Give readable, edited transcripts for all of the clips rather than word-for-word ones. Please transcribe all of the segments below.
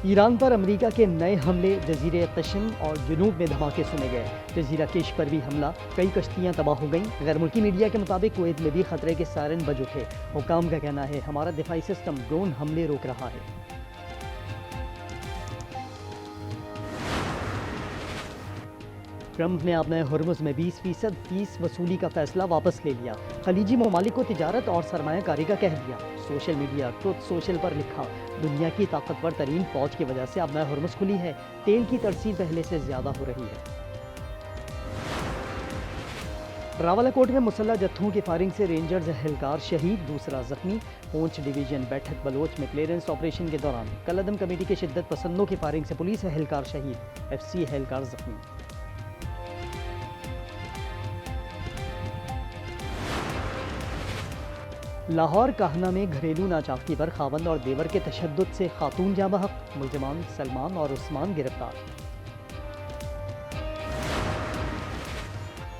ایران پر امریکہ کے نئے حملے، جزیرے قشم اور جنوب میں دھماکے سنے گئے۔ جزیرہ کیش پر بھی حملہ، کئی کشتیاں تباہ ہو گئیں۔ غیر ملکی میڈیا کے مطابق کویت میں بھی خطرے کے سائرن بج اٹھے۔ حکام کا کہنا ہے ہمارا دفاعی سسٹم ڈرون حملے روک رہا ہے۔ ٹرمپ نے اپنے ہرمز میں 20% فیس وصولی کا فیصلہ واپس لے لیا۔ خلیجی ممالک کو تجارت اور سرمایہ کاری کا کہہ دیا۔ سوشل میڈیا ٹروتھ سوشل پر لکھا، دنیا کی طاقتور ترین فوج کی وجہ سے اب نئے ہرمز کھلی ہے، تیل کی ترسیل پہلے سے زیادہ ہو رہی ہے۔ راولاکوٹ میں مسلح جتھوں کی فائرنگ سے رینجرز اہلکار شہید، دوسرا زخمی۔ پونچھ ڈویژن بیٹھک بلوچ میں کلیئرنس آپریشن کے دوران کالعدم کمیٹی کے شدت پسندوں کی فائرنگ سے پولیس اہلکار شہید، ایف سی اہلکار زخمی۔ لاہور کاہنہ میں گھریلو ناچاقی پر خاوند اور دیور کے تشدد سے خاتون جاں بحق، ملزمان سلمان اور عثمان گرفتار۔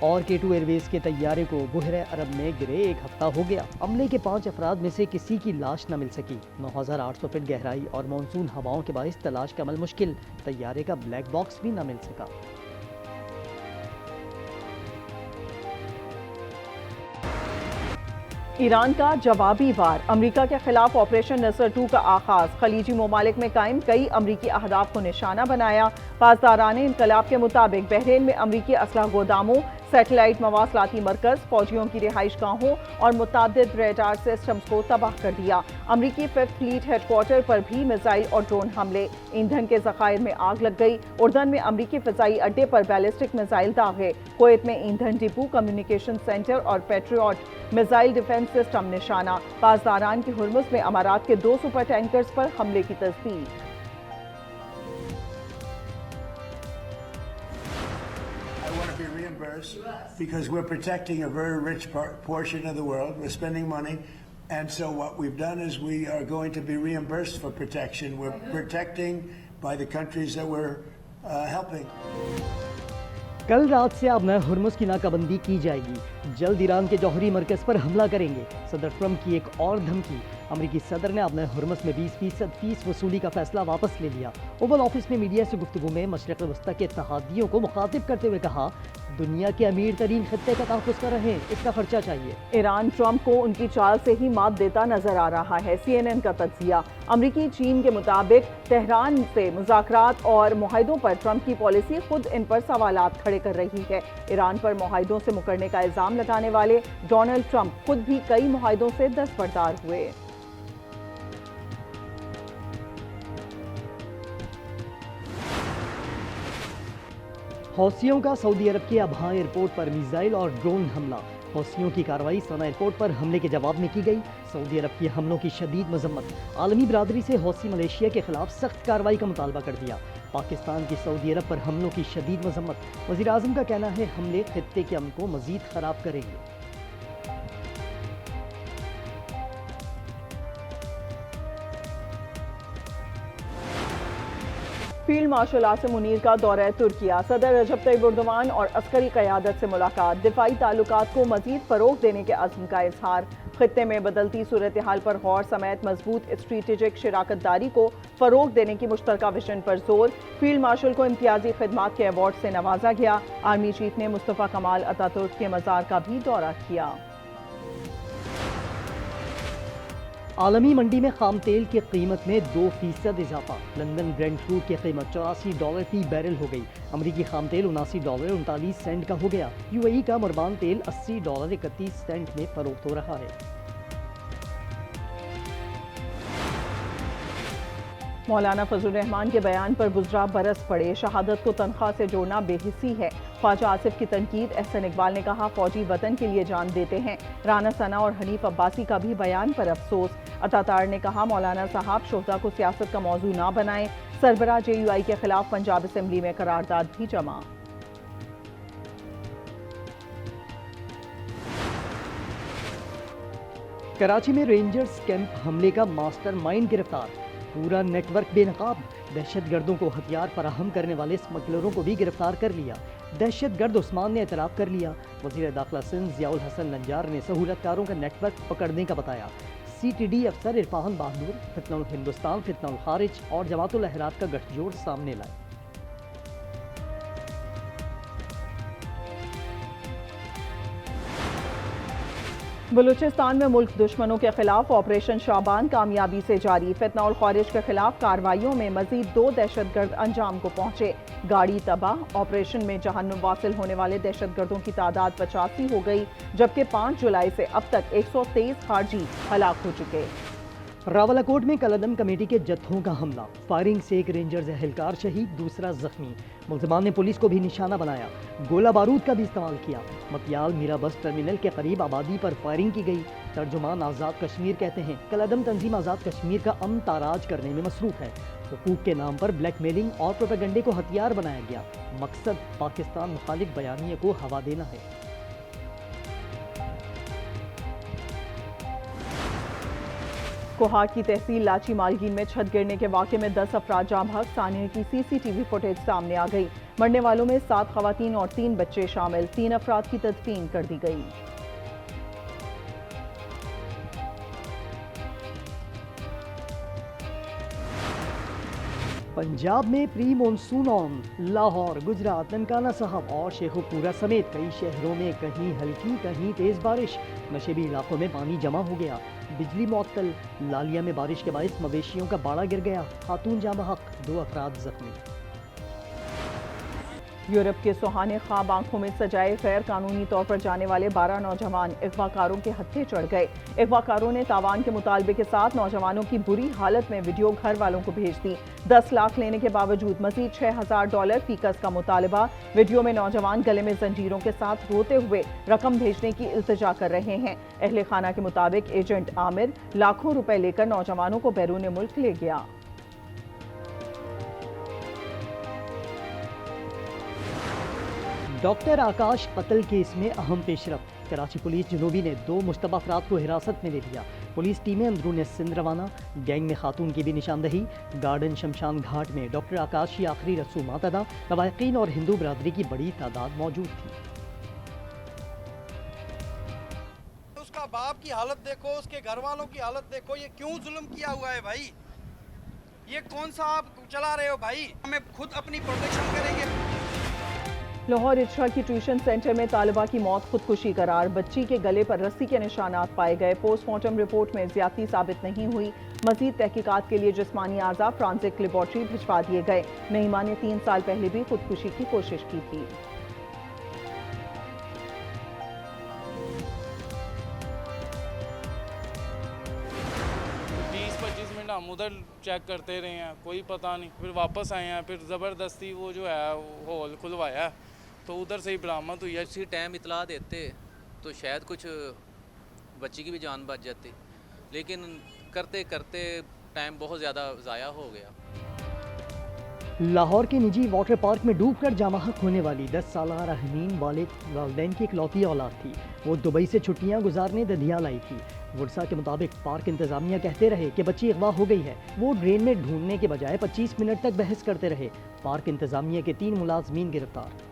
اور K2 ایئر ویز کے طیارے کو بحیرہ عرب میں گرے 1 ہفتہ ہو گیا۔ عملے کے 5 افراد میں سے کسی کی لاش نہ مل سکی۔ 9800 فٹ گہرائی اور مانسون ہواؤں کے باعث تلاش کا عمل مشکل، طیارے کا بلیک باکس بھی نہ مل سکا۔ ایران کا جوابی وار، امریکہ کے خلاف آپریشن نصر 2 کا آغاز، خلیجی ممالک میں قائم کئی امریکی اہداف کو نشانہ بنایا۔ پاسداران انقلاب کے مطابق بحرین میں امریکی اسلحہ گوداموں، سیٹلائٹ مواصلاتی مرکز، فوجیوں کی رہائش گاہوں اور متعدد ریڈار سسٹمز کو تباہ کر دیا۔ امریکی 5th فلیٹ ہیڈ کوارٹر پر بھی میزائل اور ڈرون حملے، ایندھن کے ذخائر میں آگ لگ گئی۔ اردن میں امریکی فضائی اڈے پر بیلسٹک میزائل داغے، کویت میں ایندھن ڈپو، کمیونیکیشن سینٹر اور پیٹریوٹ میزائل ڈیفنس سسٹم نشانہ۔ پاسداران کے ہرمز میں امارات کے 2 سپر ٹینکرز پر حملے کی تصدیق۔ Because we're protecting a very rich portion of the world. We're spending money. And so what we've done is we are going to be reimbursed for protection. We're protecting by the countries that we're helping. کل رات سے اب نئے Hormuz کی ناکہ بندی کی جائے گی، جلد ایران کے جوہری مرکز پر حملہ کریں گے۔ صدر ٹرمپ کی ایک اور دھمکی، امریکی صدر نے اپنے ہرمز میں 20% فیس وصولی کا فیصلہ واپس لے لیا۔ اوول آفس میں میڈیا سے گفتگو میں مشرق وسطیٰ کے اتحادیوں کو مخاطب کرتے ہوئے کہا، دنیا کے امیر ترین خطے کا تحفظ کر رہے ہیں، اس کا خرچہ چاہیے۔ ایران ٹرمپ کو ان کی چال سے ہی مات دیتا نظر آ رہا ہے۔ CNN کا تجزیہ، امریکی چین کے مطابق تہران سے مذاکرات اور معاہدوں پر ٹرمپ کی پالیسی خود ان پر سوالات کھڑے کر رہی ہے۔ ایران پر معاہدوں سے مکرنے کا الزام لگانے والے ڈونلڈ ٹرمپ خود بھی کئی معاہدوں سے دستبردار ہوئے۔ حوثیوں کا سعودی عرب کے ابہا ایئرپورٹ پر میزائل اور ڈرون حملہ، حوثیوں کی کارروائی سنا ایئرپورٹ پر حملے کے جواب میں کی گئی۔ سعودی عرب کی حملوں کی شدید مذمت، عالمی برادری سے حوثی ملیشیا کے خلاف سخت کارروائی کا مطالبہ کر دیا۔ پاکستان کی سعودی عرب پر حملوں کی شدید مذمت، وزیر اعظم کا کہنا ہے حملے خطے کے امن کو مزید خراب کریں گے۔ فیلڈ مارشل عاصم منیر کا دورہ ترکیہ، صدر رجب طیب ایردوان اور عسکری قیادت سے ملاقات، دفاعی تعلقات کو مزید فروغ دینے کے عزم کا اظہار، خطے میں بدلتی صورتحال پر غور سمیت مضبوط اسٹریٹجک شراکت داری کو فروغ دینے کی مشترکہ وژن پر زور، فیلڈ مارشل کو امتیازی خدمات کے ایوارڈ سے نوازا گیا، آرمی چیف نے مصطفیٰ کمال اتا ترک کے مزار کا بھی دورہ کیا۔ عالمی منڈی میں خام تیل کی قیمت میں 2% اضافہ، لندن برینٹ کروڈ کی قیمت $84 فی بیرل ہو گئی، امریکی خام تیل $79.39 کا ہو گیا، UAE کا مربان تیل $80.31 میں فروخت ہو رہا ہے۔ مولانا فضل الرحمان کے بیان پر وزراء برس پڑے، شہادت کو تنخواہ سے جوڑنا بے حسی ہے، خواجہ آصف کی تنقید، احسن اقبال نے کہا فوجی وطن کے لیے جان دیتے ہیں، رانا ثنا اور حنیف عباسی کا بھی بیان پر افسوس، عطا نے کہا مولانا صاحب شہداء کو سیاست کا موضوع نہ بنائیں، سربراہ JUI کے خلاف پنجاب اسمبلی میں قرارداد بھی جمع۔ کراچی میں رینجرز کیمپ حملے کا ماسٹر مائنڈ گرفتار، پورا نیٹ ورک بے نقاب، دہشت گردوں کو ہتھیار فراہم کرنے والے اسمگلروں کو بھی گرفتار کر لیا، دہشت گرد عثمان نے اعتراف کر لیا، وزیر داخلہ سندھ ضیاء الحسن نجار نے سہولت کاروں کا نیٹ ورک پکڑنے کا بتایا، CTD افسر عرفان بہادر فتنہ الہندوستان فتنہ الخارج اور جماعت الاحرار کا گٹھ جوڑ سامنے لائے۔ بلوچستان میں ملک دشمنوں کے خلاف آپریشن شعبان کامیابی سے جاری، فتنہ الخوارج کے خلاف کارروائیوں میں مزید 2 دہشت گرد انجام کو پہنچے، گاڑی تباہ۔ آپریشن میں جہنم واصل ہونے والے دہشت گردوں کی تعداد 85 ہو گئی، جبکہ 5 جولائی سے اب تک 123 خارجی ہلاک ہو چکے۔ راولاکوٹ میں کالعدم کمیٹی کے جتھوں کا حملہ، فائرنگ سے ایک رینجرز اہلکار شہید، دوسرا زخمی، ملزمان نے پولیس کو بھی نشانہ بنایا، گولہ بارود کا بھی استعمال کیا۔ متیال میرا بس ٹرمینل کے قریب آبادی پر فائرنگ کی گئی۔ ترجمان آزاد کشمیر کہتے ہیں کالعدم تنظیم آزاد کشمیر کا امن تاراج کرنے میں مصروف ہے، حقوق کے نام پر بلیک میلنگ اور پروپیگنڈے کو ہتھیار بنایا گیا، مقصد پاکستان مخالف بیانیے کو ہوا دینا ہے۔ کوہاٹ کی تحصیل لاچی مالگین میں چھت گرنے کے واقعے میں 10 افراد جاں بحق، ثانیہ کی CCTV فوٹیج سامنے آ گئی۔ مرنے والوں میں 7 خواتین اور 3 بچے شامل، 3 افراد کی تدفین کر دی گئی۔ پنجاب میں پری مونسون آن، لاہور، گجرات، ننکانہ صاحب اور شیخو پورہ سمیت کئی شہروں میں کہیں ہلکی کہیں تیز بارش، نشیبی علاقوں میں پانی جمع ہو گیا، بجلی معطل، لالیہ میں بارش کے باعث مویشیوں کا باڑا گر گیا، خاتون جاں بحق، 2 افراد زخمی۔ یورپ کے سہانے خواب آنکھوں میں سجائے غیر قانونی طور پر جانے والے 12 نوجوان اغوا کاروں کے ہتھے چڑھ گئے۔ اغوا کاروں نے تاوان کے مطالبے کے ساتھ نوجوانوں کی بری حالت میں ویڈیو گھر والوں کو بھیج دی۔ 10 لاکھ لینے کے باوجود مزید $6,000 فی کس کا مطالبہ۔ ویڈیو میں نوجوان گلے میں زنجیروں کے ساتھ روتے ہوئے رقم بھیجنے کی التجا کر رہے ہیں۔ اہل خانہ کے مطابق ایجنٹ عامر لاکھوں روپے لے کر نوجوانوں کو بیرون ملک لے گیا۔ ڈاکٹر آکاش قتل کیس میں اہم پیش رفت، کراچی پولیس جنوبی نے 2 مشتبہ افراد کو حراست میں لے لیا، پولیس ٹیمیں اندرون سندھ روانہ، گینگ میں خاتون کی بھی نشاندہی، گارڈن شمشان گھاٹ میں ڈاکٹر آکاش کی آخری رسومات ادا، لواحقین اور ہندو برادری کی بڑی تعداد موجود تھی۔ اس کا باپ کی حالت دیکھو، اس کے گھر والوں کی حالت دیکھو، یہ کیوں ظلم کیا ہوا ہے بھائی؟ یہ کون سا آپ چلا رہے ہو بھائی؟ ہمیں خود اپنی پروٹیکشن کریں گے۔ لاہور اچھا کی ٹیوشن سینٹر میں طالبہ کی موت خودکشی قرار، بچی کے گلے پر رسی کے نشانات پائے گئے، پوسٹ مارٹم رپورٹ میں زیادتی ثابت نہیں ہوئی، مزید تحقیقات کے لیے جسمانی اعضاء فرانزک لیبارٹری بھجوا دیے گئے۔ نعیمہ نے 3 سال پہلے بھی خودکشی کی کوشش کی تھی۔ ہم ادھر چیک کرتے رہے ہیں، کوئی پتہ نہیں، پھر واپس آئے ہیں، پھر زبردستی وہ جو ہے ہول کھلوایا تو ادھر سے ہی برآمد ہوئی ہے۔ اسی ٹائم اطلاع دیتے تو شاید کچھ بچی کی بھی جان بچ جاتی، لیکن کرتے کرتے ٹائم بہت زیادہ ضائع ہو گیا۔ لاہور کے نجی واٹر پارک میں ڈوب کر جاں بحق ہونے والی 10 سالہ رحمین والدین کی اکلوتی اولاد تھی، وہ دبئی سے چھٹیاں گزارنے ددھیال آئی تھی۔ ورثاء کے مطابق پارک انتظامیہ کہتے رہے کہ بچی اغوا ہو گئی ہے، وہ ڈرین میں ڈھونڈنے کے بجائے 25 منٹ تک بحث کرتے رہے۔ پارک انتظامیہ کے 3 ملازمین گرفتار۔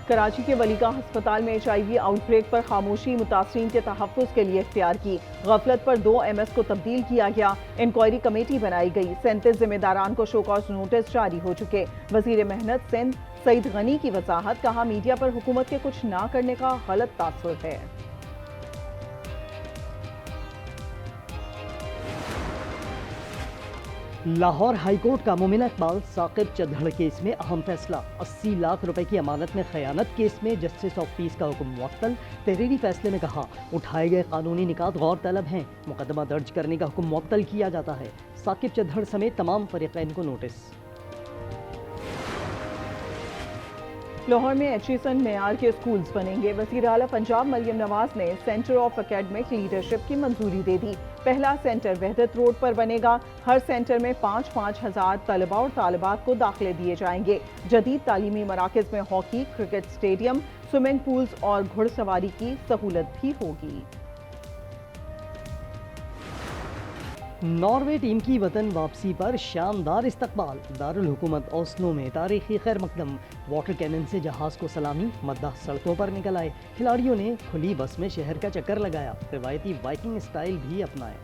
کراچی کے ولیگہ ہسپتال میں HIV آؤٹ بریک پر خاموشی متاثرین کے تحفظ کے لیے اختیار کی، غفلت پر 2 MS کو تبدیل کیا گیا، انکوائری کمیٹی بنائی گئی، 37 ذمہ داران کو شو کاز نوٹس جاری ہو چکے۔ وزیر محنت سندھ سعید غنی کی وضاحت، کہا میڈیا پر حکومت کے کچھ نہ کرنے کا غلط تاثر ہے۔ لاہور ہائی کورٹ کا مومنہ اقبال ثاقب چدھڑ کیس میں اہم فیصلہ، 80 لاکھ روپے کی امانت میں خیانت کیس میں جسٹس آف پیس کا حکم معطل، تحریری فیصلے میں کہا اٹھائے گئے قانونی نکات غور طلب ہیں، مقدمہ درج کرنے کا حکم معطل کیا جاتا ہے، ثاقب چدھڑ سمیت تمام فریقین کو نوٹس۔ لاہور میں ایچیسن معیار کے اسکولز بنیں گے، وزیر اعلیٰ پنجاب مریم نواز نے سینٹر آف اکیڈمک لیڈرشپ کی منظوری دے دی، پہلا سینٹر وحدت روڈ پر بنے گا، ہر سینٹر میں 5-5 ہزار طلبہ اور طالبات کو داخلے دیے جائیں گے، جدید تعلیمی مراکز میں hockey, cricket stadium, swimming pools اور گھڑ سواری کی سہولت بھی ہوگی۔ ناروے ٹیم کی وطن واپسی پر شاندار استقبال، دارال حکومت اوسلو میں تاریخی خیر مقدم، واٹر کینن سے جہاز کو سلامی، مداح سڑکوں پر نکل آئے، کھلاڑیوں نے کھلی بس میں شہر کا چکر لگایا، روایتی وائکنگ اسٹائل بھی اپنائے۔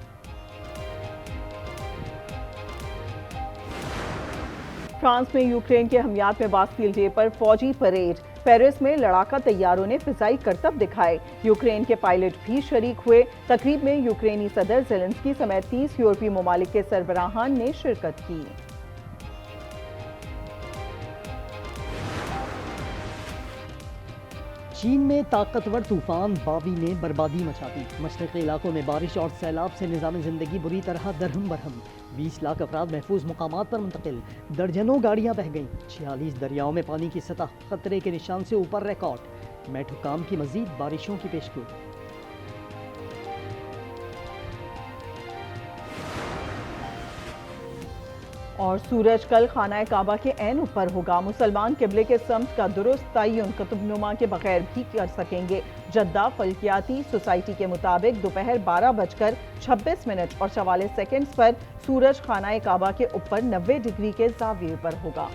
فرانس میں یوکرین کے حمیات میں باسٹیل ڈے پر فوجی پریڈ، پیرس میں لڑاکا طیاروں نے فضائی کرتب دکھائے، یوکرین کے پائلٹ بھی شریک ہوئے۔ تقریب میں یوکرینی صدر زیلنسکی سمیت 30 یورپی ممالک کے سربراہان نے شرکت کی۔ چین میں طاقتور طوفان باوی نے بربادی مچا دی، مشرقی علاقوں میں بارش اور سیلاب سے نظام زندگی بری طرح درہم برہم، 20 لاکھ افراد محفوظ مقامات پر منتقل، درجنوں گاڑیاں بہہ گئیں، 46 دریاؤں میں پانی کی سطح خطرے کے نشان سے اوپر ریکارڈ، میٹ حکام کی مزید بارشوں کی پیشگوئی۔ اور سورج کل خانہ کعبہ کے عین اوپر ہوگا، مسلمان قبلے کے سمت کا درست تعین قطب نما کے بغیر بھی کر سکیں گے۔ جدہ فلکیاتی سوسائٹی کے مطابق دوپہر 12:26 اور 44 سیکنڈز پر سورج خانہ کعبہ کے اوپر 90 ڈگری کے زاویے پر ہوگا۔